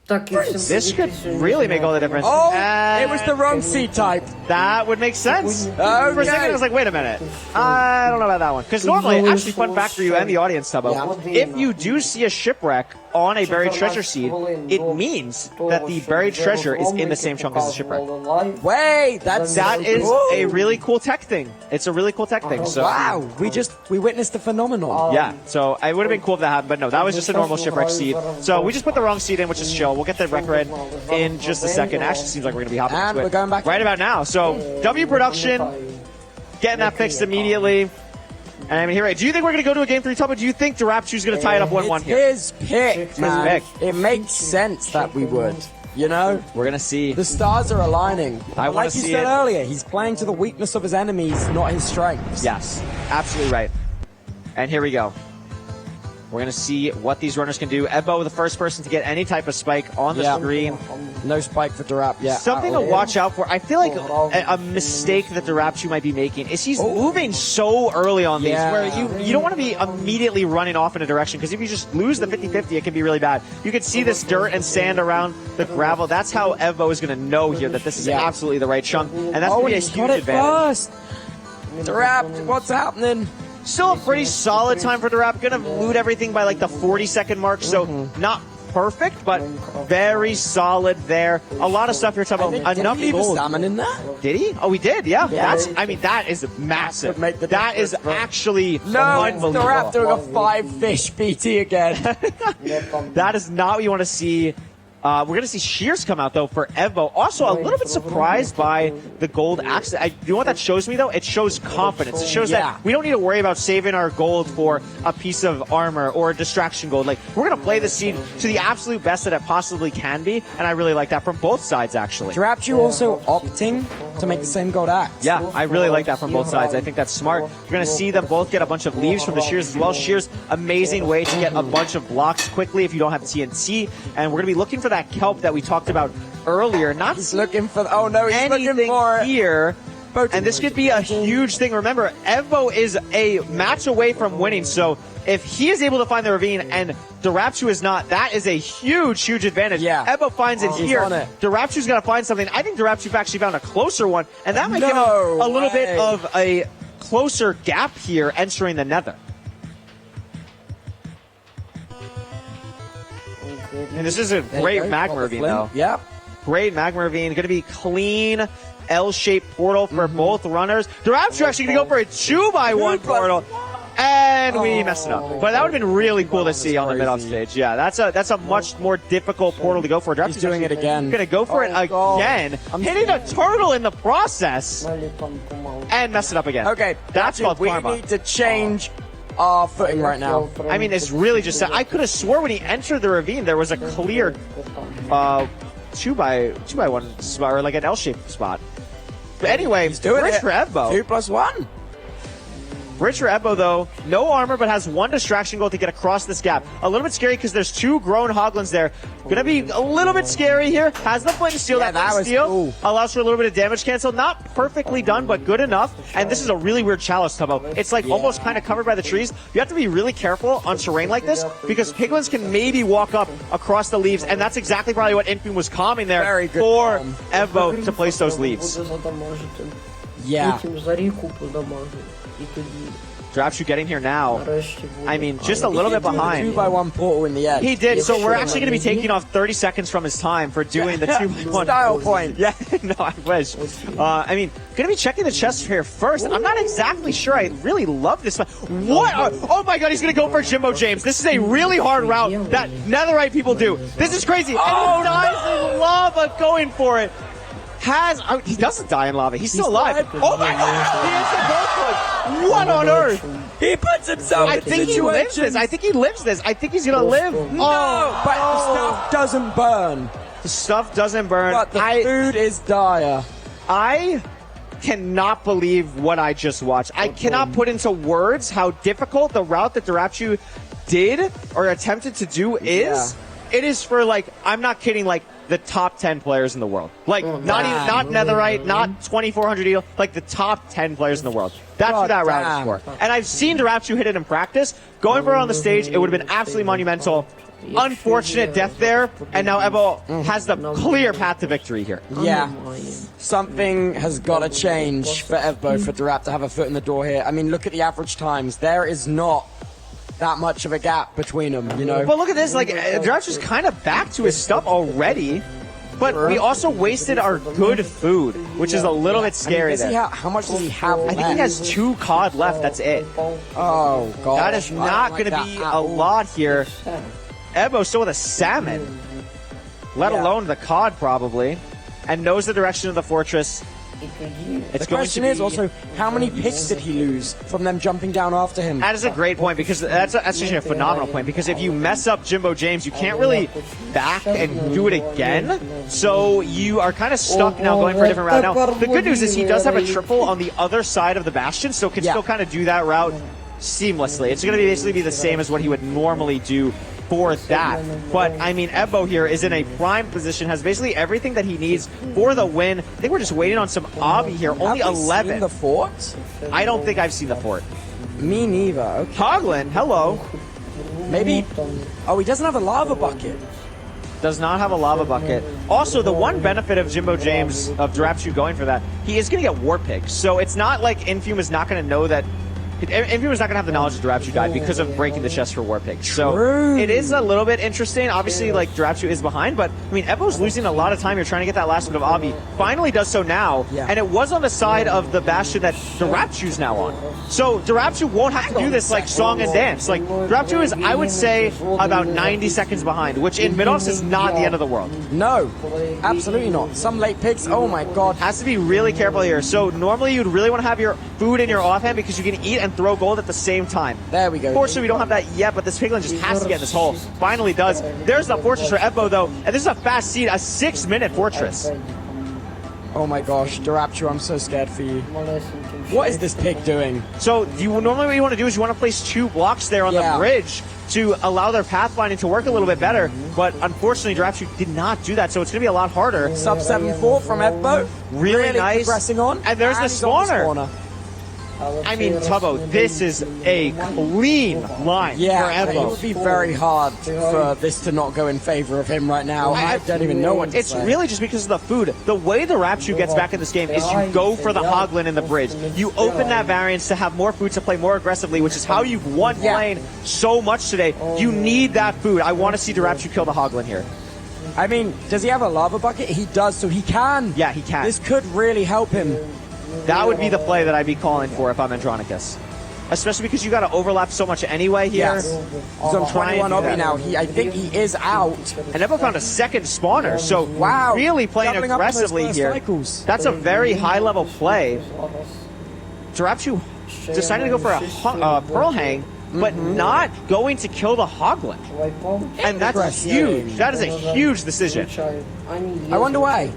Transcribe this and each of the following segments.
This could really make all the difference. Oh, it was the wrong C-type. That would make sense. Okay. For a second, I was like, wait a minute. I don't know about that one. Because normally, actually, fun fact for you and the audience, Tubbo, if you do see a shipwreck on a buried treasure seed, it means that the buried treasure is in the same chunk as the shipwreck. Wait, that is a really cool tech thing. It's a really cool tech thing. So wow, we witnessed the phenomenon. Yeah, so it would have been cool if that happened, but no, that was just a normal shipwreck seed. So we just put the wrong seed in, which is chill. We'll get the record in just a second. Actually, seems like we're gonna be hopping into it we're going back right about now. So W production getting that fixed immediately. And I mean, here, do you think we're going to go to a game 3, Tubbo? Do you think Darapchu's going to tie it up 1-1 here? His pick, man. It makes sense that we would. You know? We're going to see. The stars are aligning. Like you said earlier, he's playing to the weakness of his enemies, not his strengths. Yes, absolutely right. And here we go. We're going to see what these runners can do. Ebbo, the first person to get any type of spike on the screen. No spike for Darap yet. Something to watch out for. I feel like a mistake that Darapchu might be making is he's moving so early on these where you don't want to be immediately running off in a direction, because if you just lose the 50-50, it can be really bad. You can see this dirt and sand around the gravel. That's how Ebbo is going to know here that this is absolutely the right chunk. And that's going to be a huge advantage. Darap, what's happening? Still a pretty solid time for Darap. Gonna loot everything by like the 40-second mark, so not perfect, but very solid there. A lot of stuff here talking about. Enough leave gold. a salmon in there? Did he? Oh, he did. Yeah. That is massive. That is actually unbelievable. Darap doing a 5-fish BT again. That is not what you want to see. We're going to see Shears come out, though, for Evo. Also, a little bit surprised by the gold axe. You know what that shows me, though? It shows confidence. It shows that we don't need to worry about saving our gold for a piece of armor or a distraction gold. Like, we're going to play the seed to the absolute best that it possibly can be, and I really like that from both sides, actually. Darapchu also opting to make the same gold axe. Yeah, I really like that from both sides. I think that's smart. You're going to see them both get a bunch of leaves from the Shears as well. Shears, amazing way to get a bunch of blocks quickly if you don't have TNT, and we're going to be looking for that kelp that we talked about earlier. Not looking for. Oh no, he's looking for here. And this could be a huge thing. Remember, Evo is a match away from winning. So if he is able to find the ravine and Darapchu is not, that is a huge, huge advantage. Yeah. Evo finds it here. Darapchu's got to find something. I think Darapchu actually found a closer one, and that might give him a little bit of a closer gap here entering the Nether. And this is a great magma ravine, though. Yep. Great magma ravine. Going to be clean L-shaped portal for both runners. Darapchu actually going to go for a 2x1 portal. And we messed it up. But that would have been really cool to see on the mid-off stage. Yeah, that's a much more difficult portal to go for. He's doing it again. Going to go for it again. Hitting a turtle in the process. And mess it up again. Okay. That's called karma. We need to change our footing right now. I mean, it's really just... I could have swore when he entered the ravine, there was a clear 2x1 spot, or like an L-shaped spot. But anyway, he's doing Bridge for Ebbo. 2+1. Bridge for Ebbo, though, no armor, but has one distraction goal to get across this gap. A little bit scary because there's two grown hoglins there. Gonna be a little bit scary here. Has the flint steel. Yeah, that flint steel allows for a little bit of damage cancel. Not perfectly done, but good enough. And this is a really weird chalice, Tubbo. It's like almost kind of covered by the trees. You have to be really careful on terrain like this because piglins can maybe walk up across the leaves, and that's exactly probably what Infin was calming there for Evo to place those leaves. Yeah. Darapchu getting here now. I mean, just a little bit behind. 2x1 portal in the end. He did, so we're actually going to be taking off 30 seconds from his time for doing the 2x1. Style point. Yeah, no, I wish. I mean, going to be checking the chest here first. I'm not exactly sure. I really love this. What? Oh my god, he's going to go for Jimbo James. This is a really hard route that netherite people do. This is crazy. And he dies in lava going for it. He doesn't die in lava. He's still alive. Oh my god! He is the gold one. What on earth? He puts himself in situations. He lives this. I think he lives this. I think he's gonna live. No, but the stuff doesn't burn. The stuff doesn't burn. But the food is dire. I cannot believe what I just watched. I cannot put into words how difficult the route that Darapchu did or attempted to do is. It is for, like, I'm not kidding, like, the top 10 players in the world. Like, not Netherite, not 2400 EO, like the top 10 players in the world. That's what that round is for. And I've seen Darapchu hit it in practice. Going for it on the stage, it would have been absolutely monumental. unfortunate death there, and now Ebo has the clear path to victory here. Yeah. Something has got to change for Evbo, for Durap to have a foot in the door here. I mean, look at the average times. There is not that much of a gap between them, you know? But look at this, like, Durap's just kind of back to his stuff already. But we also wasted our good food, which is a little bit scary there. How much does he have left? I think he has 2 cod left, that's it. Oh, God. That is not going to be a lot here. Ebo still with a salmon, let alone the cod probably, and knows the direction of the fortress. The question is also, how many picks did he lose from them jumping down after him? That is a great point, because that's actually a phenomenal point, because if you mess up Jimbo James, you can't really back and do it again, so you are kind of stuck now going for a different route. Now, the good news is he does have a triple on the other side of the Bastion, so can still kind of do that route seamlessly. It's going to basically be the same as what he would normally do for that. But, I mean, Ebo here is in a prime position, has basically everything that he needs for the win. I think we're just waiting on some Obby here. Only 11. Seen the fort? I don't think I've seen the fort. Me neither. Okay. Hoglin, hello. Maybe. Oh, he doesn't have a lava bucket. Does not have a lava bucket. Also, the one benefit of Jimbo James, of Drapchu going for that, he is going to get War Pig. So it's not like Infume is not going to know that. Infume is not going to have the knowledge that Drapchu died because of breaking the chest for War Pig. So it is a little bit interesting. Obviously, like, Drapchu is behind, but, I mean, Ebo's losing a lot of time here trying to get that last bit of Obby. Finally does so now, and it was on the side of the Bastion that Drapchu's now on. So Drapchu won't have to do this, like, song and dance. Like, Drapchu is, I would say, about 90 seconds behind, which in mid-offs is not the end of the world. No, absolutely not. Some late picks, oh my God. Has to be really careful here. So normally you'd really want to have your food in your offhand because you can eat and throw gold at the same time. There we go. Fortunately, we don't have that yet, but this Piglin just has to get in this hole. Finally does. There's the fortress for Ebo, though, and this is a fast seed, a 6-minute fortress. Oh my gosh, Drapchu, I'm so scared for you. What is this pig doing? So normally what you want to do is you want to place 2 blocks there on the bridge to allow their pathfinding to work a little bit better, but unfortunately Drapchu did not do that, so it's going to be a lot harder. Sub 7-4 from Ebo. Really nice. Progressing on. And there's the spawner. I mean, Tubbo, this is a clean line for Ebo. It would be very hard for this to not go in favor of him right now. I don't even know what to say. It's really just because of the food. The way the Drapchu gets back in this game is you go for the Hoglin in the bridge. You open that variance to have more food to play more aggressively, which is how you've won lane so much today. You need that food. I want to see Drapchu kill the Hoglin here. I mean, does he have a lava bucket? He does, so he can. Yeah, he can. This could really help him. That would be the play that I'd be calling for if I'm Andronicus. Especially because you got to overlap so much anyway here. Yes. He's on 21 Obby now. I think he is out. And Ebo found a second spawner, so really playing aggressively here. That's a very high-level play. Drapchu decided to go for a Pearl Hang, but not going to kill the Hoglin. And that's huge. That is a huge decision. I wonder why.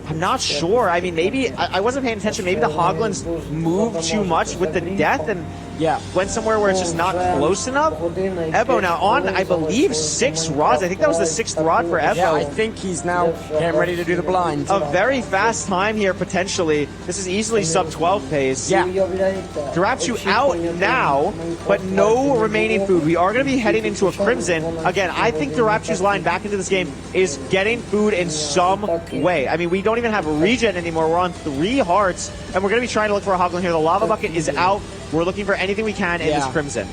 I'm not sure. I mean, maybe I wasn't paying attention. Maybe the Hoglins moved too much with the death and went somewhere where it's just not close enough. Ebo now on, I believe, 6 rods. I think that was the 6th rod for Ebo. Yeah, I think he's now getting ready to do the blind. A very fast time here, potentially. This is easily sub-12 pace. Yeah. Drapchu out now, but no remaining food. We are going to be heading into a Crimson. Again, I think Drapchu's line back into this game is getting food in some way. I mean, we don't even have regen anymore. We're on 3 hearts, and we're going to be trying to look for a Hoglin here. The lava bucket is out. We're looking for anything we can in this Crimson.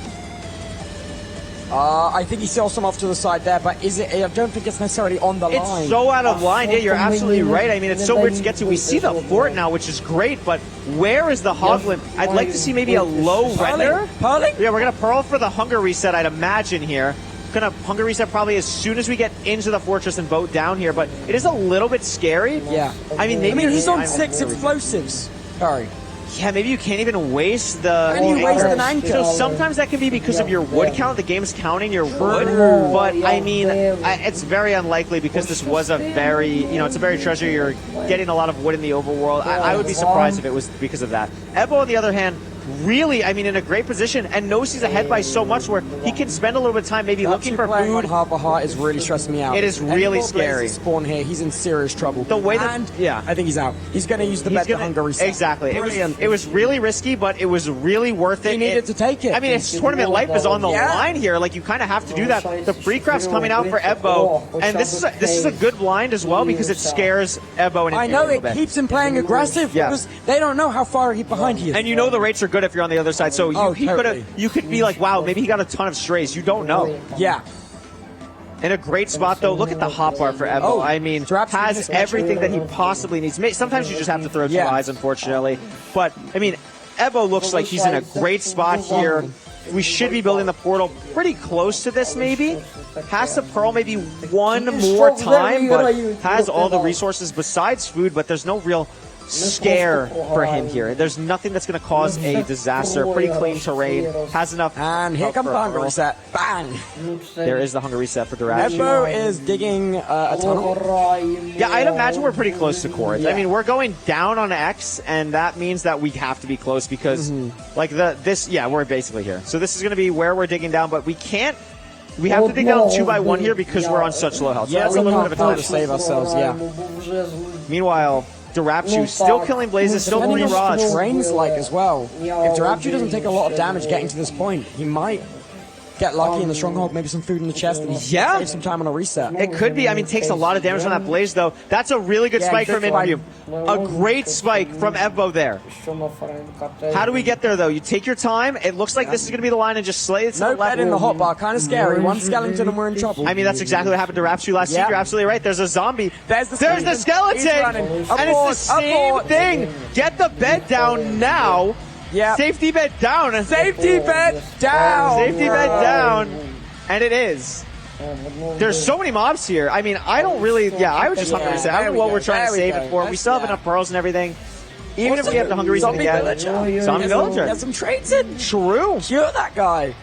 I think he sells some off to the side there, but is it? I don't think it's necessarily on the line. It's so out of line. Yeah, you're absolutely right. I mean, it's so weird to get to. We see the fort now, which is great, but where is the Hoglin? I'd like to see maybe a low render. Pearling? Yeah, we're going to Pearl for the hunger reset, I'd imagine here. Going to hunger reset probably as soon as we get into the fortress and vote down here, but it is a little bit scary. Yeah. I mean, maybe he's on 6 explosives. Sorry. Yeah, maybe you can't even waste the... And you waste an anchor. So sometimes that can be because of your wood count. The game's counting your wood. But, I mean, it's very unlikely because this was a very, it's a very treasure. You're getting a lot of wood in the overworld. I would be surprised if it was because of that. Ebo, on the other hand, really, I mean, in a great position and knows he's ahead by so much where he can spend a little bit of time maybe looking for playing on food. half a heart is really stressing me out. It is really scary. Spawn here, he's in serious trouble. The way that, and yeah. I think he's out. He's going to use the bet to hunger reset. Exactly. Brilliant. It was really risky, but it was really worth it. He needed to take it. I mean, his tournament life is on the line here. Like, you kind of have to do that. The free craft's coming out for Ebbo, and this is a good blind as well because it scares Ebbo. I know, it keeps him playing aggressive because they don't know how far behind he is. And you know the rates are good if you're on the other side, so you could be like, wow, maybe he got a ton of strays. You don't know. Yeah. In a great spot, though. Look at the hot bar for Ebbo. I mean, has everything that he possibly needs. Sometimes you just have to throw two eyes, unfortunately. But, I mean, Ebbo looks like he's in a great spot here. We should be building the portal pretty close to this, maybe. Has to Pearl maybe one more time, but has all the resources besides food, but there's no real scare for him here. There's nothing that's going to cause a disaster. Pretty clean terrain. Has enough. And here comes the hunger reset. Bang! There is the hunger reset for Durachi. Ebbo is digging a tunnel. Yeah, I'd imagine we're pretty close to Corinth. I mean, we're going down on X, and that means that we have to be close because, like, we're basically here. So this is going to be where we're digging down, but we can't. We have to dig down 2 by 1 here because we're on such low health. So that's a little bit of a time to save ourselves, Meanwhile, Darapchu still killing Blazes, still 3 rods. Trains like as well. If Darapchu doesn't take a lot of damage getting to this point, he might get lucky in the stronghold, maybe some food in the chest, and save some time on a reset. It could be. I mean, takes a lot of damage on that Blaze, though. That's a really good spike from Infum. A great spike from Ebbo there. How do we get there, though? You take your time. It looks like this is going to be the line and just slay it. No bet in the hotbar. Kind of scary. One skeleton and we're in trouble. I mean, that's exactly what happened to Rapsu last season. You're absolutely right. There's a zombie. There's the skeleton. And it's the same thing. Get the bed down now. Yeah. Safety bed down. Safety bed down. Safety bed down. And it is. There's so many mobs here. I mean, I don't really. Yeah, I would just hunger reset. I don't know what we're trying to save it for. We still have enough pearls and everything. Even if we have the hunger reset again. Zombie villager. Get some traits in. True. Cure that guy.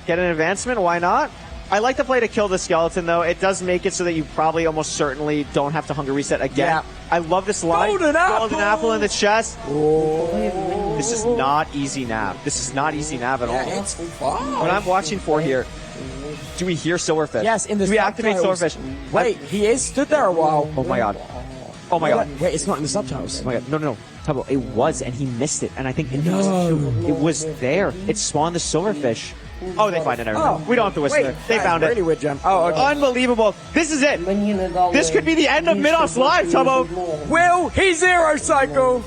Get an advancement. Why not? I like the play to kill the skeleton, though. It does make it so that you probably almost certainly don't have to hunger reset again. Yeah. I love this line. Golden apple in the chest. Oh. This is not easy nav. This is not easy nav at all. Yeah, it's fun. What I'm watching for here, do we hear Silverfish? Yes, in the Do we activate Silverfish? Wait, he is stood there a while. Oh my god. Oh my god. Wait, it's not in the subtitles. Oh my god. No. Tubbo, it was, and he missed it. And I think it was there. It spawned the Silverfish. Oh, they find it. We don't have to whisper. They found it. Really weird, Gem. Oh, okay. Unbelievable. This is it. This could be the end of Midoff's live, Tubbo. Will he zero cycle?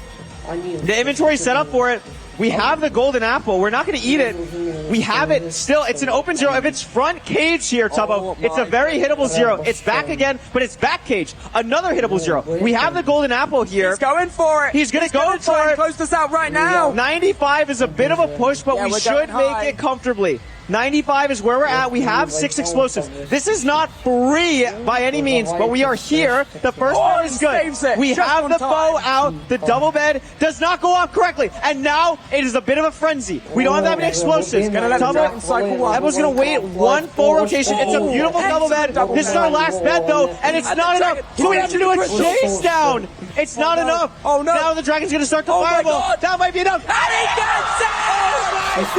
The inventory set up for it. We have the golden apple. We're not going to eat it. We have it still. It's an open 0. If it's front cage here, Tubbo, it's a very hittable 0. It's back again, but it's back cage. Another hittable 0. We have the golden apple here. He's going for it. He's going to go for it. Close this out right now. 95 is a bit of a push, but we should make it comfortably. 95 is where we're at. We have 6 explosives. This is not free by any means, but we are here. The first one is good. We have the bow out. The double bed does not go off correctly. And now it is a bit of a frenzy. We don't have that many explosives. Ebbo's going to wait one full rotation. It's a beautiful double bed. This is our last bed, though, and it's not enough. So we have to do a chase down. It's not enough. Oh, no. Now the dragon's going to start to fireball. That might be enough. And he gets it!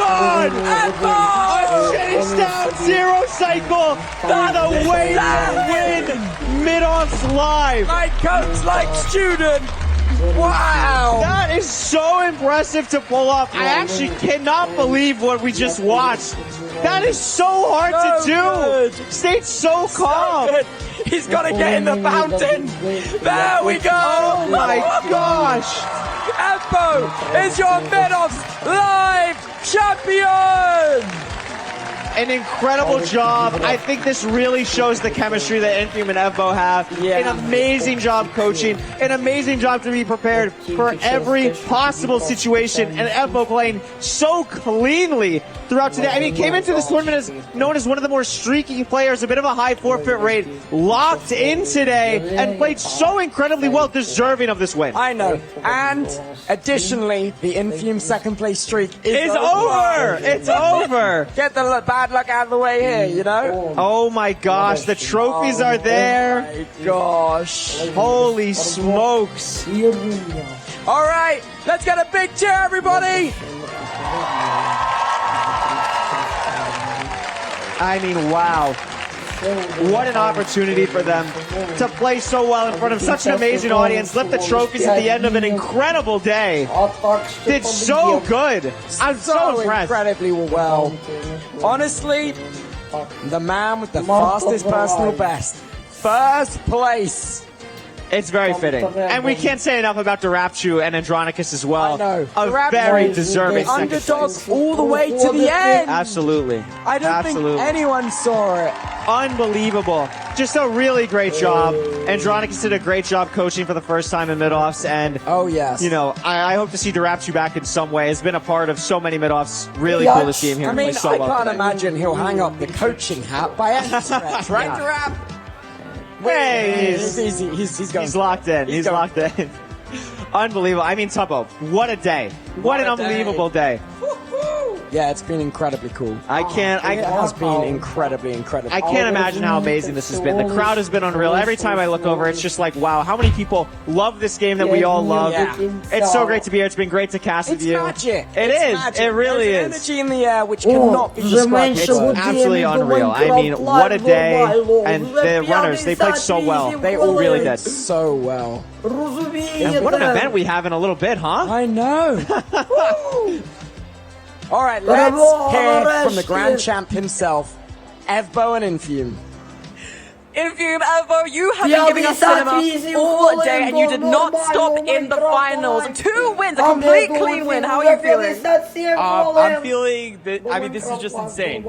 Oh, my God! Chase down 0 cycle for the way to win Midoff's live. Like coach, like student. Wow. That is so impressive to pull off. I actually cannot believe what we just watched. That is so hard to do. Good. Stayed so calm. So he's got to get in the fountain. There we go. Oh my gosh. Ebbo is your Midoff's live champion. An incredible job. I think this really shows the chemistry that Infum and Ebbo have. An amazing job coaching. An amazing job to be prepared for every possible situation. And Ebbo playing so cleanly throughout today. I mean, came into this tournament as known as one of the more streaky players, a bit of a high forfeit rate, locked in today, and played so incredibly well, deserving of this win. I know. And additionally, the Infum second place streak is over. It's over. Get the bad luck out of the way here, you know? Oh my gosh, the trophies are there. Oh my gosh. Holy smokes. All right, let's get a big cheer, everybody. I mean, wow. What an opportunity for them to play so well in front of such an amazing audience, lift the trophies at the end of an incredible day. Did so good. I'm so impressed. Incredibly well. Honestly, the man with the fastest personal best. First place. It's very fitting. And we can't say enough about Darapchu and Andronicus as well. I know. A very deserving second underdog place. all the way to the end. Absolutely. I don't think anyone saw it. Unbelievable. Just a really great job. Andronicus did a great job coaching for the first time in mid-offs. And, oh, yes. you know, I hope to see Darapchu back in some way. Has been a part of so many mid-offs. Really cool to see him here. I mean, so I well can't today. imagine he'll hang up the coaching hat by any stretch, right, Darap? Hey, He's locked in. He's locked in. Unbelievable. I mean, Tubbo, what a day. What an unbelievable day. Yeah, it's been incredibly cool. It has been incredibly. I can't imagine how amazing this has been. The crowd has been unreal. Every time I look over, it's just like, wow, how many people love this game that we all love. Yeah. It's so great to be here. It's been great to cast with you. Magic. It it's is. Magic. It really There's is. energy in the air which cannot be described. It's absolutely unreal. I mean, what a day. And the runners, they played so well. They all really did. So well. And what an event we have in a little bit, huh? I know. All right, let's hear from the Grand Champ himself, Evbo and Infume. Infume, Evbo, you have been giving us cinema all day and you did not stop in the finals. 2 wins, a complete clean win. How are you feeling? I'm feeling that, I mean, this is just insane.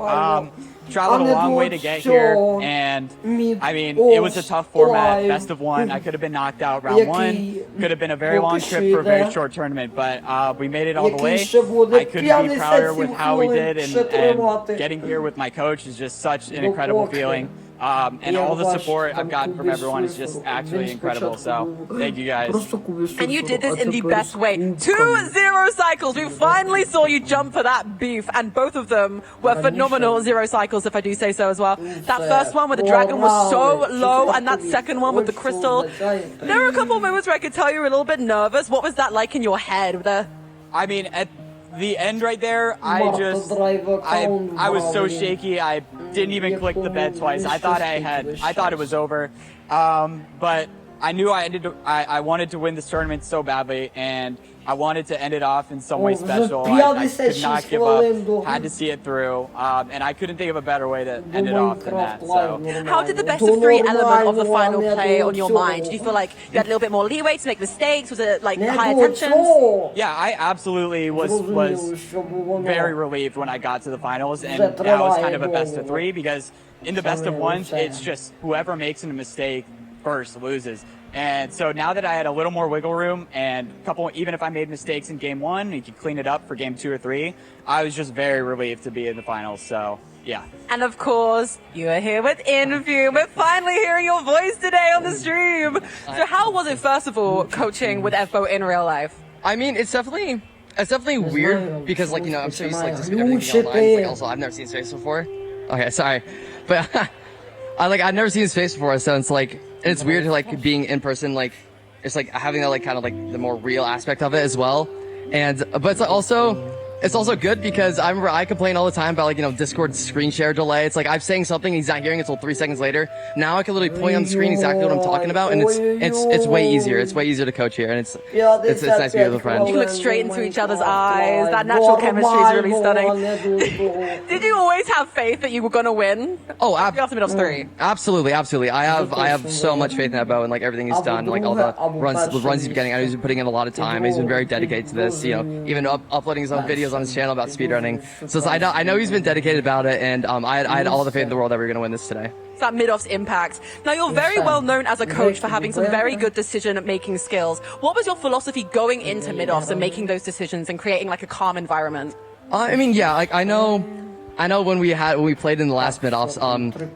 Traveled a long way to get here, and I mean, it was a tough format, best of one. I could have been knocked out round 1, could have been a very long trip for a very short tournament, but we made it all the way. I couldn't be prouder with how we did, and getting here with my coach is just such an incredible feeling. And all the support I've gotten from everyone is just actually incredible. So thank you guys. And you did this in the best way. 2-0 cycles. We finally saw you jump for that beef, and both of them were phenomenal 0 cycles, if I do say so as well. That first one with the dragon was so low, and that second one with the crystal. There were a couple of moments where I could tell you were a little bit nervous. What was that like in your head? I mean, at the end right there, I was so shaky. I didn't even click the bed twice. I thought it was over. But I knew I wanted to win this tournament so badly, and I wanted to end it off in some way special. I could not give up, had to see it through, and I couldn't think of a better way to end it off than that. So, how did the best of 3 element of the final play on your mind? Did you feel like you had a little bit more leeway to make mistakes? Was it like higher tensions? Yeah, I absolutely was very relieved when I got to the finals, and that was kind of a best of 3, because in the best of 1s, it's just whoever makes a mistake first loses. And so now that I had a little more wiggle room, and even if I made mistakes in game 1, you could clean it up for game 2 or 3, I was just very relieved to be in the finals. So yeah. And of course, you are here with Infume. We're finally hearing your voice today on the stream. So how was it, first of all, coaching with Evbo in real life? I mean, it's definitely weird, because, like, you know, I'm so used to, like, just everything online. Like, also, I've never seen his face before. Okay, sorry, but I've never seen his face before, so it's like, it's weird to, like, being in person, like, it's like having that, like, kind of like the more real aspect of it as well. And but it's also good, because I remember I complain all the time about, like, you know, Discord screen share delay. It's like I'm saying something, he's not hearing it until 3 seconds later. Now I can literally point on the screen exactly what I'm talking about, and it's way easier. It's way easier to coach here, and it's nice to be with a friend. You look straight into each other's eyes. That natural chemistry is really stunning. Did you always have faith that you were gonna win? Oh, after mid-offs 3. Absolutely. I have so much faith in that bow, and, like, everything he's done, like all the runs he's been getting. I know he's been putting in a lot of time. He's been very dedicated to this. You know, even uploading his own videos on his channel about speedrunning. So I know he's been dedicated about it, and I had all the faith in the world that we were going to win this today. That mid-offs impact. Now, you're very well known as a coach for having some very good decision-making skills. What was your philosophy going into mid-offs and making those decisions and creating, like, a calm environment? I mean, yeah, like, I know when we played in the last mid-offs,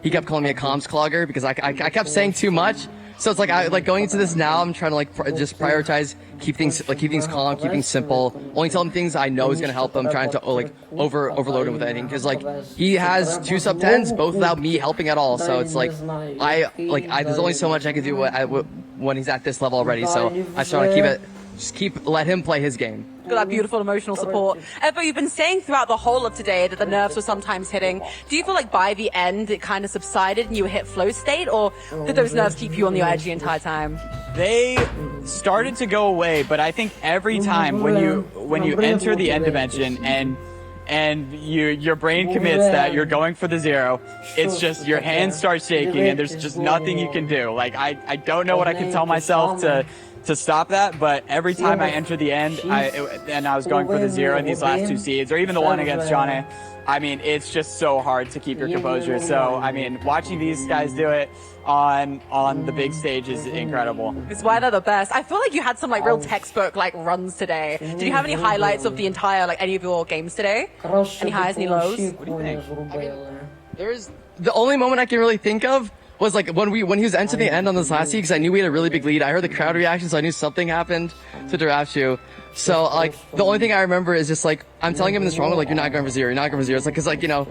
he kept calling me a comms clogger because I kept saying too much. So it's like going into this now, I'm trying to, like, just prioritize, keep things calm, keep things simple, only tell him things I know is gonna help him, trying to, like, overload him with anything, because, like, he has 2 sub 10s both without me helping at all. So it's like there's only so much I can do when he's at this level already. So I just want to just let him play his game. Got that beautiful emotional support. Evo, you've been saying throughout the whole of today that the nerves were sometimes hitting. Do you feel like by the end it kind of subsided and you hit flow state, or did those nerves keep you on the edge the entire time? They started to go away, but I think every time when you enter the end dimension and your brain commits that you're going for the zero, it's just your hands start shaking and there's just nothing you can do. Like I don't know what I can tell myself to stop that, but every time I enter the end, I was going for the zero in these last 2 seeds, or even the one against Johnny. I mean, it's just so hard to keep your composure. So, I mean, watching these guys do it on the big stage is incredible. It's why they're the best. I feel like you had some like real textbook like runs today. Did you have any highlights of the entire like any of your games today? Any highs, any lows? What do you think? The only moment I can really think of was like when he was entering the end on this last seed, because I knew we had a really big lead. I heard the crowd reaction, so I knew something happened to Darachu. So like the only thing I remember is just like I'm telling him in this wrong, like you're not going for zero, you're not going for zero. It's like, cause like, you know,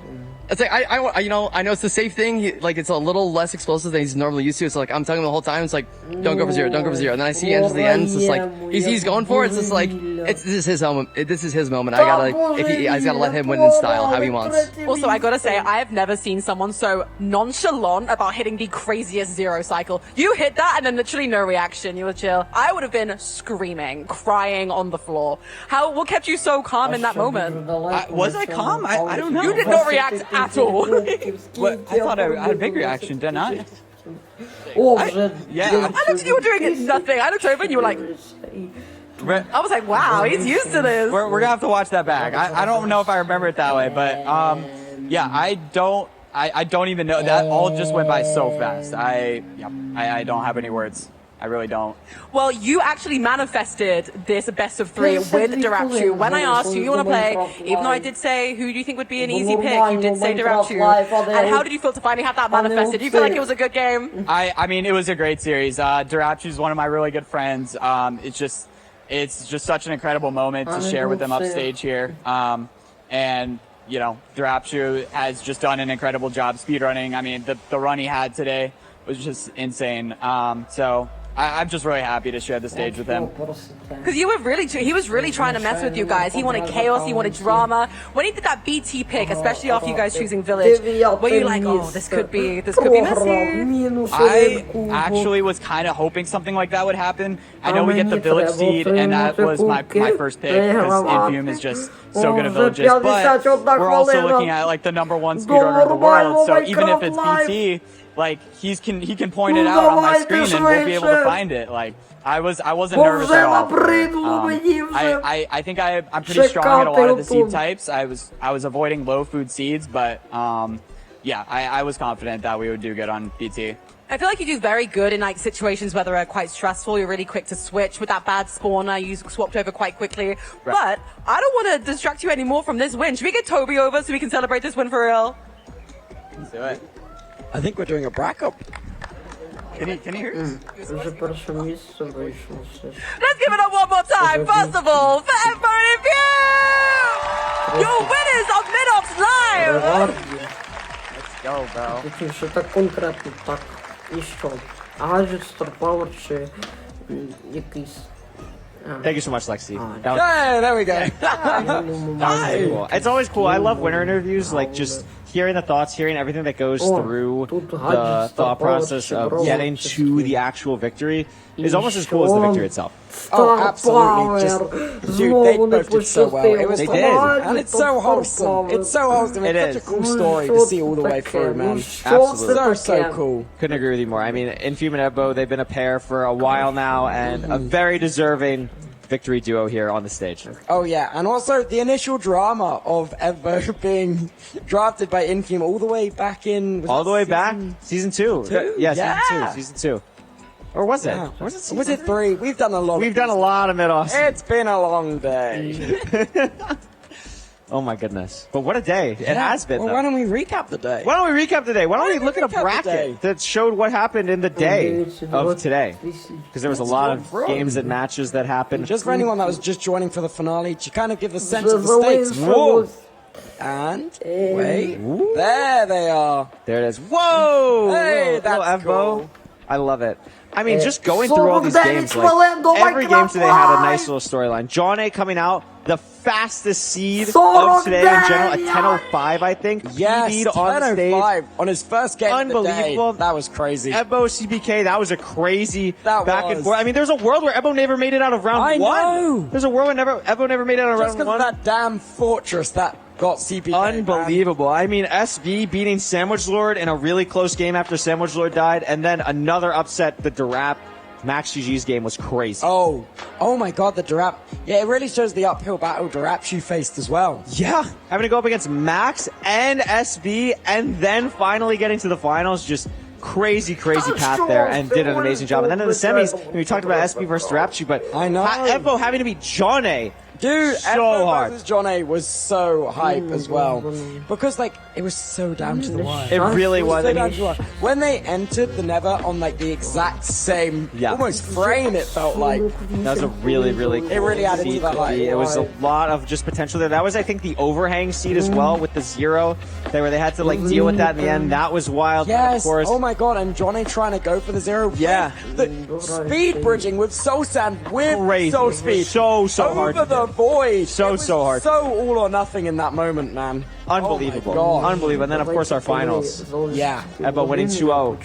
it's like I you know, I know it's the safe thing. Like it's a little less explosive than he's normally used to. So like I'm telling him the whole time, it's like don't go for zero, don't go for zero. And then I see he enters the end, it's just like he's going for it. It's just like this is his moment. This is his moment. I just gotta let him win in style how he wants. Also, I gotta say, I have never seen someone so nonchalant about hitting the craziest zero cycle. You hit that and then literally no reaction. You were chill. I would have been screaming, crying on the floor. What kept you so calm in that moment? Was I calm? I don't know. You did not react at all. What? I thought I had a big reaction, didn't I? Yeah. I looked at you were doing nothing. I looked over and you were like, I was like, wow, he's used to this. We're gonna have to watch that back. I don't know if I remember it that way, but yeah, I don't even know. That all just went by so fast. I don't have any words. I really don't. Well, you actually manifested this best of 3 with Darachu. When I asked who you want to play, even though I did say who do you think would be an easy pick, you did say Darachu. And how did you feel to finally have that manifested? Do you feel like it was a good game? I mean, it was a great series. Darachu's one of my really good friends. It's just such an incredible moment to share with them upstage here. And you know, Darachu has just done an incredible job speedrunning. I mean, the run he had today was just insane. So I'm just really happy to share the stage with him. Because he was really trying to mess with you guys. He wanted chaos, he wanted drama. When he did that BT pick, especially after you guys choosing Village, were you like, oh, this could be messy? I actually was kind of hoping something like that would happen. I know we get the Village seed, and that was my first pick, because Infume is just so good at Villages. But we're also looking at like the #1 speedrunner of the world, so even if it's BT, like he can point it out on my screen and we'll be able to find it. Like I wasn't nervous at all. I think I'm pretty strong at a lot of the seed types. I was avoiding low food seeds, but yeah, I was confident that we would do good on BT. I feel like you do very good in like situations where they're quite stressful. You're really quick to switch. With that bad spawner, you swapped over quite quickly. Right. But I don't want to distract you anymore from this win. Should we get Toby over so we can celebrate this win for real? Let's do it. I think we're doing a backup. Can you hear us? Let's give it up one more time. First of all, for Evo and Infume! Your winners of Mid-Ops Live! Let's go, bro. Що так конкретно, так, і що? Гаджет, Старпауер чи якийсь... Thank you so much, Lexi. Yeah, there we go. That was really cool. It's always cool. I love winner interviews, like just hearing the thoughts, hearing everything that goes through the thought process of getting to the actual victory is almost as cool as the victory itself. Oh, absolutely. Dude, they both did so well. It was and it's so wholesome. It's so wholesome. It's such a cool story to see all the way through, man. Absolutely. So cool. Couldn't agree with you more. I mean, Infume and Ebbo, they've been a pair for a while now, and a very deserving victory duo here on the stage. Oh yeah, and also the initial drama of Evo being drafted by Infume all the way back in... All the way back? Season 2. Yeah, Season 2. Or was it? Yeah. Was it 3? We've done a lot. We've done a lot of mid-offs. It's been a long day. Oh my goodness. But what a day. It has been. Well, why don't we recap the day? Why don't we recap the day? Why don't we look at a bracket that showed what happened in the day of today? Because there was a lot of games and matches that happened. Just for anyone that was just joining for the finale, to kind of give a sense of the stakes. Whoa! And wait, there they are. There it is. Whoa! Hey, that's Evo. cool. I love it. I mean, just going through all these games, like, every game today had a nice little storyline. John A coming out, the fastest seed of today in general, a 10:05, I think. Yes, PB'd on the stage. 10:05 on his first game Unbelievable. of the day. That was crazy. Ebo CBK, that was a crazy That back and was. forth. I mean, there's a world where Ebo never made it out of round I one. know. There's a world where Ebo never made it out of Just round because one. of that damn fortress that got CPK. Unbelievable. I mean, SB beating Sandwich Lord in a really close game after Sandwich Lord died, and then another upset, the Durap. Max GG's game was crazy. Oh my god, the Durap. Yeah, it really shows the uphill battle Durapshu faced as well. Yeah, having to go up against Max and SB, and then finally getting to the finals, just crazy path there, and did an amazing job. And then in the semis, we talked about SB versus Durapshu, but I know. Evo having to beat John A. Dude, so Evo hard. versus John A was so hype as well. Because, like, it was so down to the wire. It really was. So I down mean, to the wire. When they entered the Nether on, like, the exact same, Yeah. almost frame, it felt like. that was a really cool It really added to seed the to hype. be. It was a lot of just potential there. That was, I think, the overhang seed as well with the 0, where they had to like deal with that in the end. That was wild. Yes. Of course. Oh my god, and Johnny trying to go for the 0. Yeah. The speed bridging with Sosan with Crazy. Soul Speed. So hard Over to the do. void. So It was hard. So all or nothing in that moment, man. Unbelievable. Oh my God. Unbelievable. And then, of course, our finals. Yeah. Ebo winning 2-0.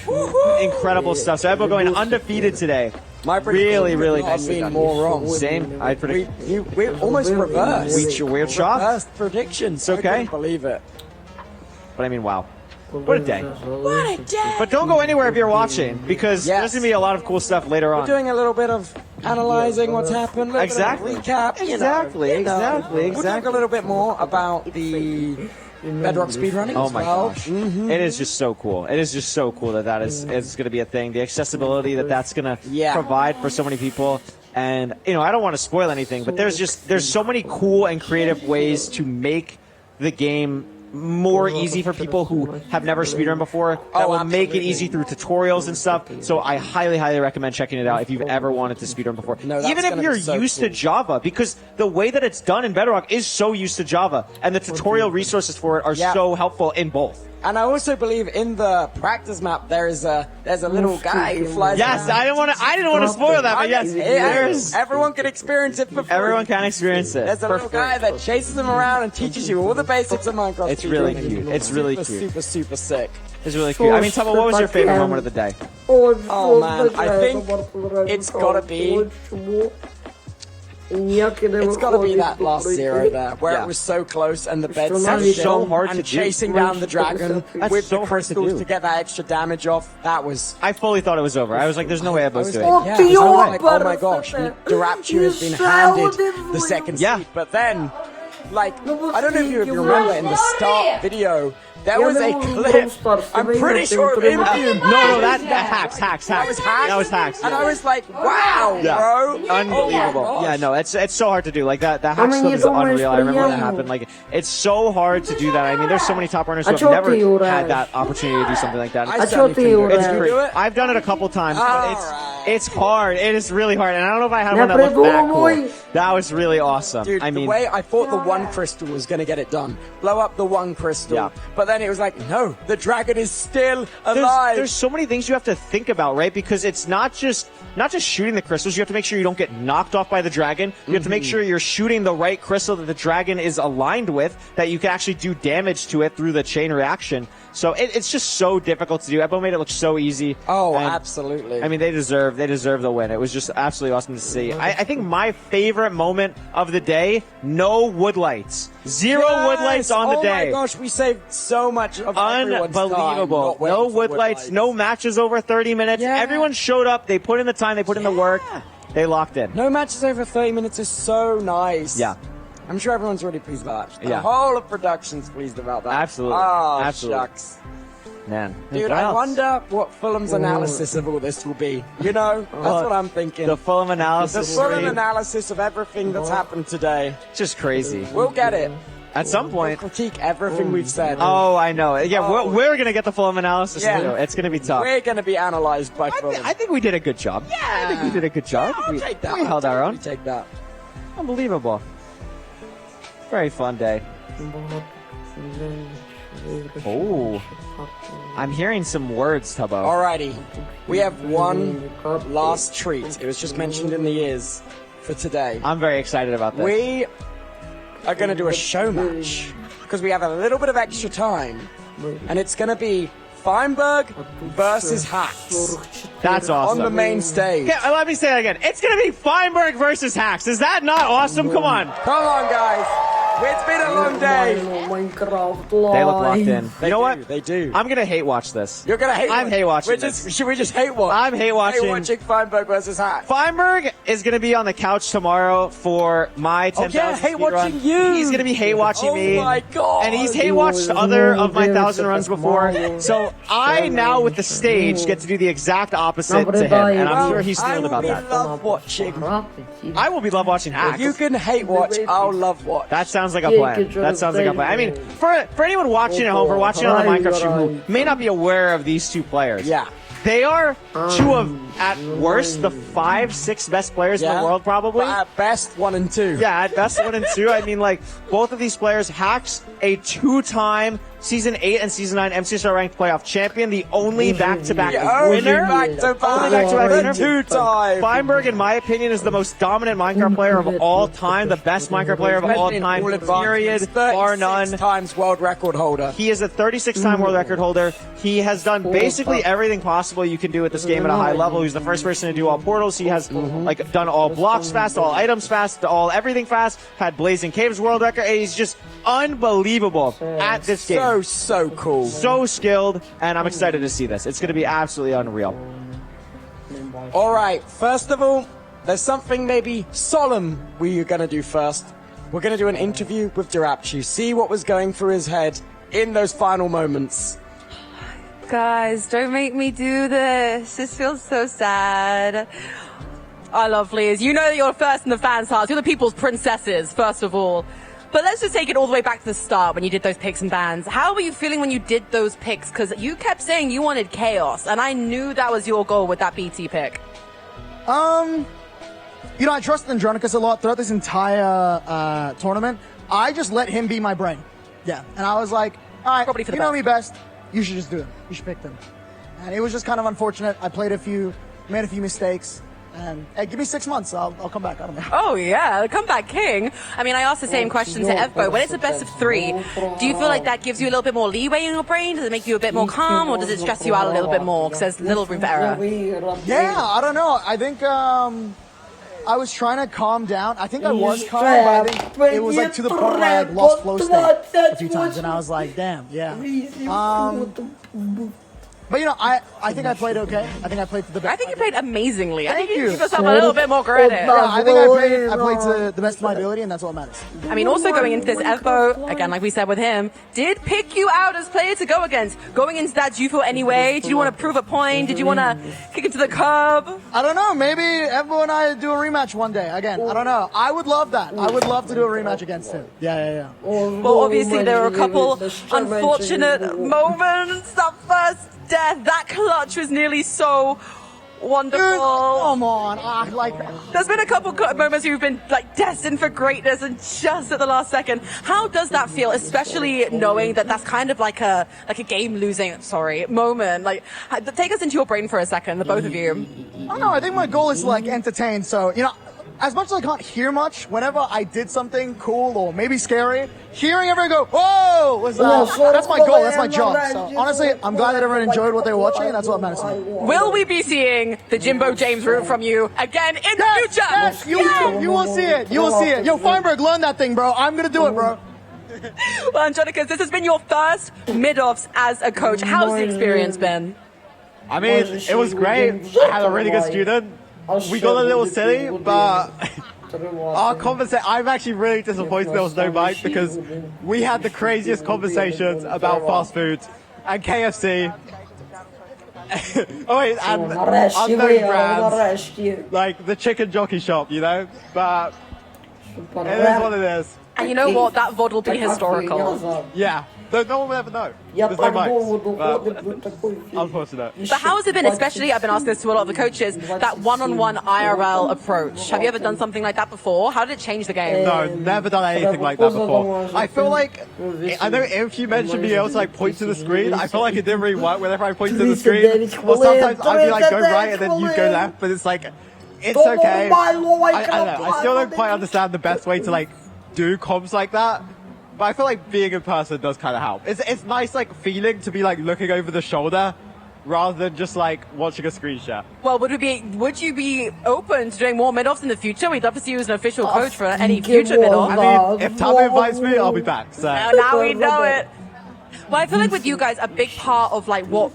Incredible stuff. So Ebo going undefeated today. My prediction Really could not nice. have been more wrong. Same. I predict. We almost reversed. We're shocked. Reversed predictions. It's okay. I couldn't believe it. But I mean, wow. What a day. What a day. But don't go anywhere if you're watching, because Yes. there's going to be a lot of cool stuff later We're on. doing a little bit of analyzing what's happened. A little Exactly. bit of recap. Exactly. We'll talk a little bit more about the Bedrock speedrunning Oh as my well. gosh. It is just so cool. It is just so cool that is going to be a thing. The accessibility that's going to Yeah. provide for so many people. And, I don't want to spoil anything, but there's so many cool and creative ways to make the game more easy for people who have never speedrun before. That will make it easy through tutorials and stuff. So I highly recommend checking it out if you've ever wanted to speedrun before. No, that's even if gonna you're be so used to cool. Java, because the way that it's done in Bedrock is so used to Java, and the tutorial resources for it are Yeah. so helpful in both. And I also believe in the practice map there's a little guy who flies Yes, around. I didn't want to spoil that, but yes, there's Everyone can experience it for free. everyone can experience it. There's a for little free. guy that chases him around and teaches you all the basics of Minecraft. It's really speedrunning. cute. It's really super, cute. super sick. It's really cute. I mean, Tubbo, what was your favorite moment of the day? Oh man, I think it's gotta be. It's gotta be that last 0 there, where Yeah. it was so close and the bed That's sat so still hard and to do. chasing down the dragon That's with so the hard to crystals do. to get that extra damage off. That was. I fully thought it was over. I was like, there's no way Ebo's was doing like, it. yeah, I was like, oh my gosh, Durapchu has been handed the second Yeah. seat. But then, like, I don't know if you remember in the start video, there was a clip. I'm pretty sure of him. No, that hacks. That was hacks. That was hacks. And I was like, wow, Yeah. bro. Unbelievable. Oh my Yeah, gosh. no, it's so hard to do. Like that hack mean, stuff you is don't unreal. I remember when that explain. happened. Like, it's so hard to do that. I mean, there's so many top runners who have I never told you, had that opportunity to do something like that. I It's certainly told you, couldn't do it. it's Can you great. do it? I've done it a couple times, but Alright. it's hard. It is really hard, and I don't know if I had Yeah, one that looked but that boy. cool. That was really awesome. Dude, I mean, the way I thought the one crystal was going to get it done. Blow up the one crystal. Yeah. But then it was like, no, the dragon is still there's alive. so many things you have to think about, right? Because it's not just shooting the crystals. You have to make sure you don't get knocked off by the dragon. You have to make sure you're shooting the right crystal that the dragon is aligned with, that you can actually do damage to it through the chain reaction. So it's just so difficult to do. Ebo made it look so easy. Oh, And, absolutely. I mean, they deserve the win. It was just absolutely awesome to see. I think my favorite moment of the day, no wood lights. Zero wood lights on the day. Oh my gosh, we saved so much of everyone's time. Unbelievable. not waiting No for wood lights, no matches over 30 minutes. Yeah. Everyone showed up. They put in the time. They put in the work. They locked in. No matches over 30 minutes is so nice. Yeah. I'm sure everyone's really pleased about that. The Yeah. whole of production's pleased about that. Absolutely. Oh, Absolutely. shucks. Man. Dude, What I else? wonder what Fulham's analysis of all this will be. You know, that's what I'm thinking. The Fulham The analysis. Fulham stream. analysis of everything that's happened today. Just crazy. We'll get it. At some We'll point. critique everything we've said. Oh, I know. Yeah, Oh. we're going to get the Fulham analysis Yeah. too. It's going to be tough. We're going to be analyzed by Fulham. I think we did a good job. Yeah. I think we did a good job. I'll we take that. we held our own. Take that. Unbelievable. Very fun day. Oh. I'm hearing some words, Tubbo. Alrighty, we have one last treat. It was just mentioned in the ears for today. I'm very excited about this. We are going to do a show match because we have a little bit of extra time, and it's going to be Feinberg versus Hacks That's awesome. on the main stage. Okay, let me say that again. It's going to be Feinberg versus Hacks. Is that not awesome? Come on. Come on, guys. It's been a long day. They look locked in. You know what? They do. I'm going to hate watch this. You're going to hate I'm hate watching this. Should we just hate watch? I'm hate watching. Hate watching Feinberg versus Hacks. Feinberg is going to be on the couch tomorrow for my 10,000 yeah, hate speed run. watching you. He's going to be hate watching me. Oh my god. And he's hate watched other of my 1,000 runs before. So I now with the stage get to do the exact opposite to him. And I'm sure he's thrilled about that. I love watching. I will be love watching Hacks. If you can hate watch, I'll love watch. That sounds like a plan. That sounds like a plan. I mean, for anyone watching at home, for watching on the Minecraft stream who may not be aware of these two players. Yeah. They are two of, at worst, the 5-6 best players in the world, probably. But at best, 1 and 2. Yeah, at best 1 and 2. I mean, like, both of these players, Hacks, a 2-time Season 8 and Season 9 MCSR ranked playoff champion, the only back-to-back winner. Only back-to-back winner. 2-time. Feinberg, in my opinion, is the most dominant Minecraft player of all time, the best Minecraft player of all time, period, bar none. 36 times world record holder. He is a 36-time world record holder. He has done basically everything possible you can do with this game at a high level. He's the first person to do all portals. He has like done all blocks fast, all items fast, all everything fast. Had Blazing Caves world record. And he's just unbelievable at this game. So cool. So skilled, and I'm excited to see this. It's going to be absolutely unreal. All right, first of all, there's something maybe solemn we're going to do first. We're going to do an interview with Dirapchi, see what was going through his head in those final moments. Guys, don't make me do this. This feels so sad. I love Liz. You know that you're first in the fans' hearts. You're the people's princesses, first of all. But let's just take it all the way back to the start when you did those picks and bans. How were you feeling when you did those picks? Because you kept saying you wanted chaos, and I knew that was your goal with that BT pick. You know, I trusted Andronicus a lot throughout this entire tournament. I just let him be my brain. Yeah, and I was like, all right, Probably for the you know best. me best. You should just do it. You should pick them. And it was just kind of unfortunate. I made a few mistakes. And hey, give me 6 months. I'll come back. I don't know. Oh, yeah, the comeback king. I mean, I asked the same question to Evbo. When it's a best of 3, do you feel like that gives you a little bit more leeway in your brain? Does it make you a bit more calm, or does it stress you out a little bit more? Because there's little room for error. Yeah, I don't know. I think I was trying to calm down. I think I was calm, but I think it was like to the point where I had lost flow state a few times, and I was like, damn, yeah. But you know, I think I played okay. I think I played to the best. I think you played amazingly. I think Thank you you. give yourself a little bit more credit. Yeah, I think I played to the best of my ability, and that's what matters. I mean, also going into this, Evbo, again, like we said with him, did pick you out as player to go against. Going into that, do you feel anyway? Did you want to prove a point? Did you want to kick it to the curb? I don't know. Maybe Evo and I do a rematch one day. Again, I don't know. I would love that. I would love to do a rematch against him. Yeah. Well, obviously, there were a couple unfortunate moments. That first death, that clutch was nearly so wonderful. Dude, come on. There's been a couple moments you've been like destined for greatness, and just at the last second. How does that feel, especially knowing that that's kind of like a game losing moment? Like, take us into your brain for a second, the both of you. I don't know. I think my goal is to like entertain. So, you know, as much as I can't hear much, whenever I did something cool or maybe scary, hearing everyone go, whoa, was that's my goal, that's my job. So honestly, I'm glad that everyone enjoyed what they were watching, and that's what matters to me. Will we be seeing the Jimbo James route from you again in the future? Yes, you will see it. You will see it. Yo, Feinberg, learn that thing, bro. I'm gonna do it, bro. Well, Andronicus, this has been your first mid-offs as a coach. How's the experience been? I mean, it was great. I had a really good student. We got a little silly, but our conversation, I'm actually really disappointed there was no mic, because we had the craziest conversations about fast food and KFC. Oh wait, and unknown brands, like the chicken jockey shop, you know? But it is what it is. And you know what? That VOD will be historical. Yeah. No one will ever know. Я There's no так mics. довго But доходив до такої фігні. unfortunate. І But how has it been, ще especially, I've been asking this to a lot of the coaches, that one-on-one IRL approach? Have you ever done something like that before? How did it change the game? No, never done anything like that before. I feel like, I know if you mentioned being able to like point to the screen, I feel like it didn't really work whenever I point to the screen. Or sometimes I'd be like, go right and then you go left, but it's like, it's okay. I don't know, I still don't quite understand the best way to like do comms like that. But I feel like being in person does kind of help. It's nice like feeling to be like looking over the shoulder rather than just like watching a screen share. Well, would you be open to doing more mid-offs in the future? We'd love to see you as an official coach for any future mid-off. I mean, if Tama invites me, I'll be back. So. Now we know it. Well, I feel like with you guys, a big part of like what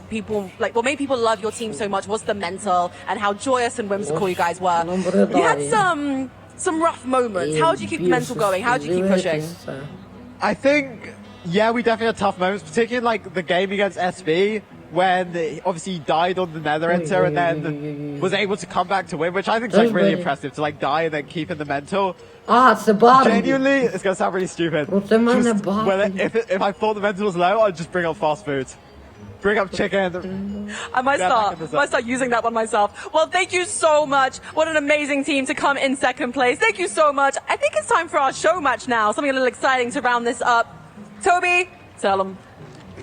made people love your team so much was the mental and how joyous and whimsical you guys were. You had some rough moments. How did you keep the mental going? How did you keep pushing? I think, yeah, we definitely had tough moments, particularly like the game against SB, when obviously he died on the Nether Enter and then was able to come back to win, which I think is like really impressive to like die and then keep in the mental. Це Барбі. Genuinely, it's gonna sound really stupid. Це мене Just, well, Барбі. if I thought the mental was low, I'd just bring up fast food. Bring up chicken. I might start using that one myself. Well, thank you so much. What an amazing team to come in second place. Thank you so much. I think it's time for our show match now. Something a little exciting to round this up. Toby, tell them.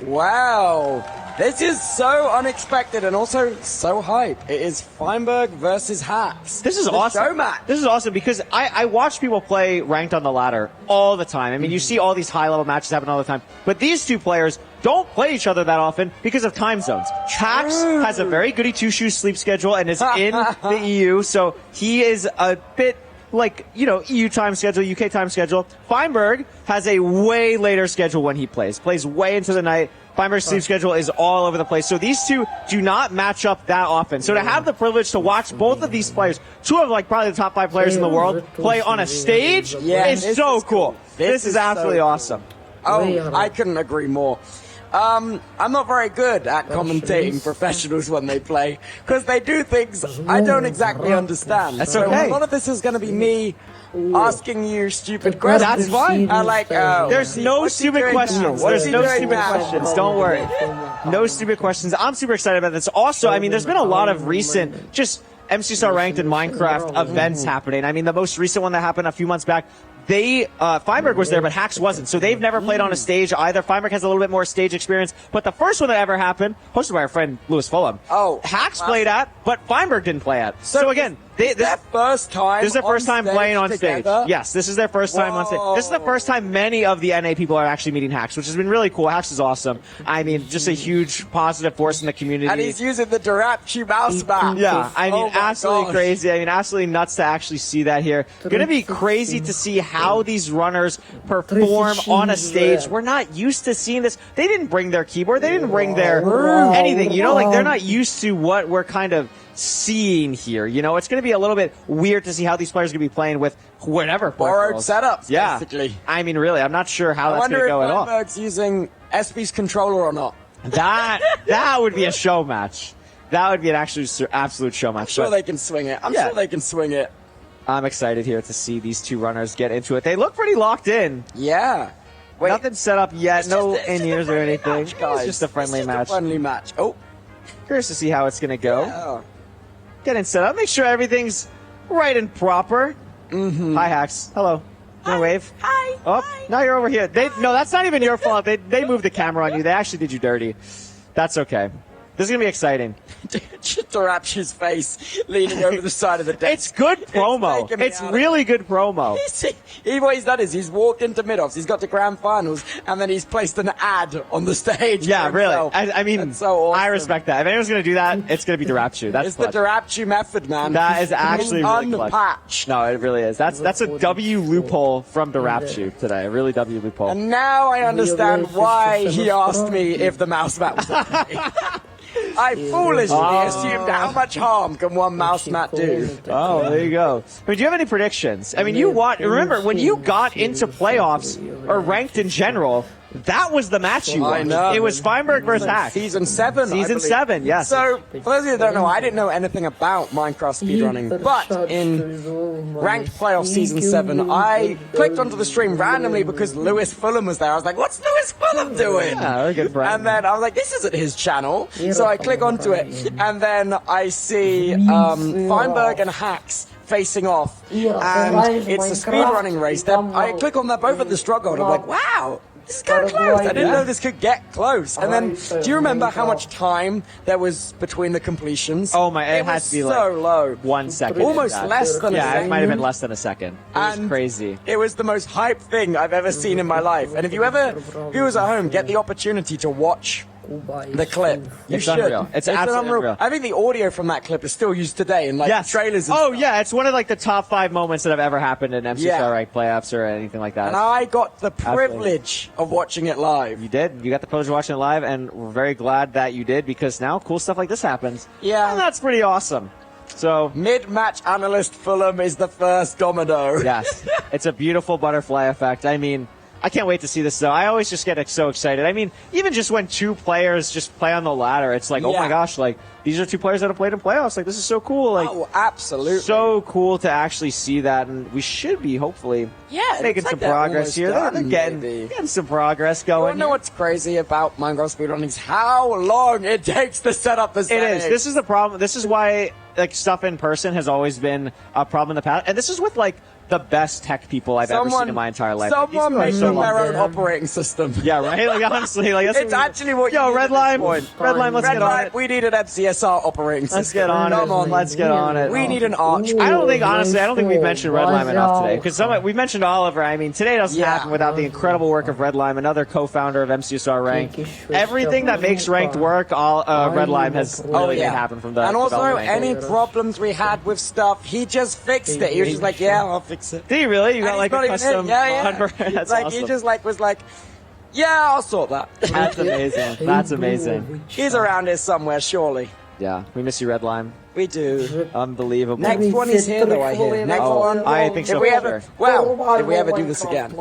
Wow, this is so unexpected and also so hype. It is Feinberg versus Hacks. This is awesome. Show match. This is awesome because I watch people play ranked on the ladder all the time. I mean, you see all these high-level matches happen all the time. But these two players don't play each other that often because of time zones. Hacks has a very goody two-shoes sleep schedule and is in the EU, so he is a bit like, you know, EU time schedule, UK time schedule. Feinberg has a way later schedule when he plays way into the night. Feinberg's sleep schedule is all over the place. So these two do not match up that often. So to have the privilege to watch both of these players, two of like probably the top 5 players in the world, play on a stage is so cool. This is absolutely awesome. Oh, I couldn't agree more. I'm not very good at commentating professionals when they play, because they do things I don't exactly understand. That's so okay. a lot of this is going to be me asking you stupid questions. That's fine. There's no stupid questions. There's no stupid questions. Don't worry. No stupid questions. I'm super excited about this. Also, I mean, there's been a lot of recent just MC Star Ranked in Minecraft events happening. I mean, the most recent one that happened a few months back, Feinberg was there, but Hacks wasn't. So they've never played on a stage either. Feinberg has a little bit more stage experience. But the first one that ever happened, hosted by our friend Lewis Fulham, Hacks played at, but Feinberg didn't play at. So again, this is their first time. This is their first time playing on stage. Yes, this is their first time on stage. This is the first time many of the NA people are actually meeting Hacks, which has been really cool. Hacks is awesome. I mean, just a huge positive force in the community. And he's using the Dirachi mouse map. Yeah, I mean, absolutely crazy. I mean, absolutely nuts to actually see that here. Gonna be crazy to see how these runners perform on a stage. We're not used to seeing this. They didn't bring their keyboard. They didn't bring their anything. You know, like they're not used to what we're kind of seeing here. You know, it's going to be a little bit weird to see how these players are going to be playing with whatever borrowed setups. Yeah, basically. I mean, really, I'm not sure how that's going to go at all. I wonder if Feinberg's using SB's controller or not. That would be a show match. That would be an absolute show match. I'm sure they can swing it. I'm sure they can swing it. I'm excited here to see these two runners get into it. They look pretty locked in. Yeah. Wait, nothing set up yet. No in-ears or anything. Match, guys. It's just a friendly match. A friendly match. Oh. Curious to see how it's going to go. Yeah. Getting set up. Make sure everything's right and proper. Mm-hmm. Hi, Hacks. Hello. You wanna wave? Hi. Oh, Hi. now you're over here. No, that's not even your fault. They moved the camera on you. They actually did you dirty. That's okay. This is going to be exciting. Dirachi's face leaning over the side of the deck. It's good promo. It's really good promo. What he's done is he's walked into mid-offs, he's got to grand finals, and then he's placed an ad on the stage. Yeah, really. I mean, that's so awesome. I respect that. If anyone's going to do that, it's going to be Dirachi. That's It's the Dirachi method, man. That is actually really clutch. Unpatched. No, it really is. That's a W loophole from Dirachi today. A really W loophole. And now I understand why he asked me if the mouse mat was okay. I foolishly assumed how much harm can one mouse mat do. Oh, there you go. I mean, do you have any predictions? I mean, remember, when you got into playoffs, or ranked in general, That was the match you I won. know. It was Feinberg versus Hack. Season 7. I Season believe. 7, yes. So, for those of you that don't know, I didn't know anything about Minecraft speedrunning, but in Ranked Playoff Season 7, I clicked onto the stream randomly because Lewis Fulham was there. I was like, what's Lewis Fulham doing? Yeah, very good friend. And then I was like, this isn't his channel. So I click onto it, and then I see Feinberg and Hacks facing off, and it's a speedrunning race. I click on that, both at the struggle, and I'm like, wow. This is kind of close. I didn't know this could get close. And then, do you remember how much time there was between the completions? Oh my! It had was to be so like low, 1 second. almost less than a Yeah, second. it might have been less than a second. It was And crazy. It was the most hype thing I've ever seen in my life. And if you ever, viewers at home, get the opportunity to watch the clip, you It's should. unreal. It's absolutely unreal. I think the audio from that clip is still used today in like trailers. And stuff. yeah, it's one of like the top 5 moments that have ever happened in MCSR ranked playoffs or anything like that. And I got the privilege of watching it live. You did. You got the privilege of watching it live, and we're very glad that you did because now cool stuff like this happens. Yeah. And that's pretty awesome. So mid-match analyst Fulham is the first domino. Yes, it's a beautiful butterfly effect. I mean, I can't wait to see this, though. I always just get so excited. I mean, even just when 2 players just play on the ladder, it's like, oh my gosh, like, these are 2 players that have played in playoffs. Like, this is so cool. Like, oh, absolutely. So cool to actually see that, and we should be, hopefully, making some like progress here. done, They're getting some progress You going. wanna know what's crazy about Minecraft speedrunning is how long it takes to set up the settings. It is. This is the problem. This is why, like, stuff in person has always been a problem in the past. And this is with, like, the best tech people I've ever seen in my entire life. Someone made them their own operating system. Yeah, right? Like, honestly, like, that's it's actually what Yo, you Red need at Lime, this point. Red Lime, let's get on it. We need an MCSR operating system. Let's get on Come it. on. Let's get on it. We need an arch. I don't think, honestly, I don't think we've mentioned Red Lime enough today. Because we've mentioned Oliver. I mean, today doesn't happen without the incredible work of Red Lime, another co-founder of MCSR Ranked. Everything that makes Ranked work, Red Lime has really made happen from the And also, development any angle. problems we had with stuff, he just fixed it. He was just like, yeah, I'll fix it. Did he really? You got And like he's a not even custom in. Yeah. mod? That's like, awesome. he just like was like, yeah, I'll sort that. That's amazing. That's amazing. He's around here somewhere, surely. Yeah, we miss you, Red Lime. We do. Unbelievable. Next one is here, though, I hear. Next one. I think so. If we for ever, sure. well, if we ever do this again.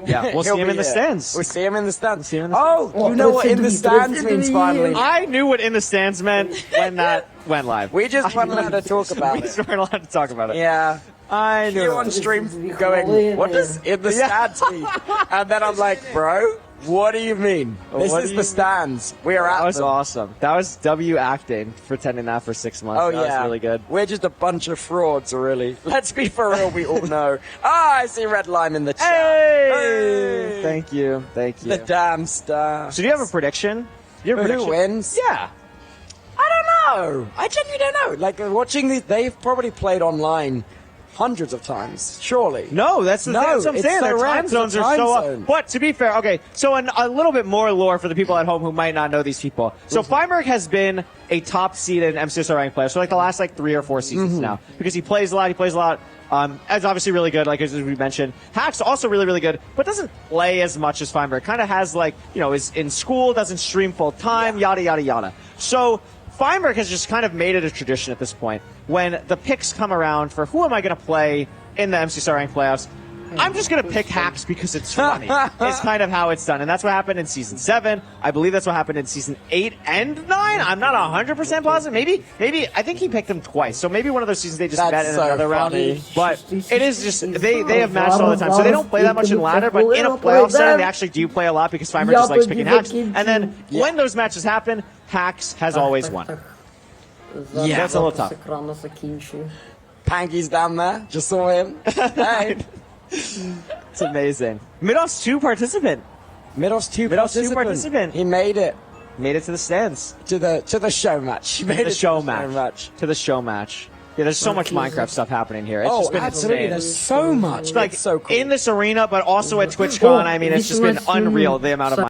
Yeah, we'll see He'll him be in the here. stands. We'll see him in the stands. See him in the Oh, you know what in the stands means finally. I knew what in the stands meant when that went live. We just weren't allowed to talk about We it. just weren't allowed to talk about it. Yeah. I knew You it. on stream going, what does in the stands mean? And then I'm like, bro, what do you mean? This What is do the you- stands. We are That at was them. awesome. That was W acting, pretending that for 6 months. Oh, that yeah. was really good. We're just a bunch of frauds, really. Let's be for real, we all know. I see Red Lime in the chat. Hey! Thank you. Thank you. The damn star. So do you have a prediction? You have a Who prediction? wins? Yeah. I don't know. I genuinely don't know. Like, watching these, they've probably played online hundreds of times, surely. No, that's the thing. That's what I'm it's saying. so Their rare, time it's a zones are time so zone. up. But to be fair, okay, so a little bit more lore for the people at home who might not know these people. So Feinberg has been a top seed in MCSR ranked player, so like the last like 3 or 4 seasons now. Because he plays a lot, Is obviously really good, like as we mentioned. Hack's also really, really good, but doesn't play as much as Feinberg. Kind of has like, is in school, doesn't stream full time, yada, yada, yada. So Feinberg has just kind of made it a tradition at this point. When the picks come around for who am I going to play in the MCSR ranked playoffs, I'm just going to pick Hacks because it's funny. It's kind of how it's done. And that's what happened in Season 7. I believe that's what happened in Season 8 and 9. I'm not 100% positive. Maybe, I think he picked them twice. So maybe one of those seasons they just met in so another funny. round. But it is just, they have matched all the time. So they don't play that much in ladder, but in a playoff setting, they actually do play a lot because Feinberg just likes picking Hacks. And then when those matches happen, Hacks has always won. Yeah. That's a little tough. Panky's down there. Just saw him. Hey. It's amazing. Midos 2 participant. Middle's two participant. He made it Made it to the stands. to the show match. He made To it the show to match. To the show match. Yeah, there's so much Minecraft stuff happening here. It's Oh, just been absolutely. insane. There's so much. Like It's so cool. in this arena, but also at TwitchCon. I mean, it's just been unreal the amount of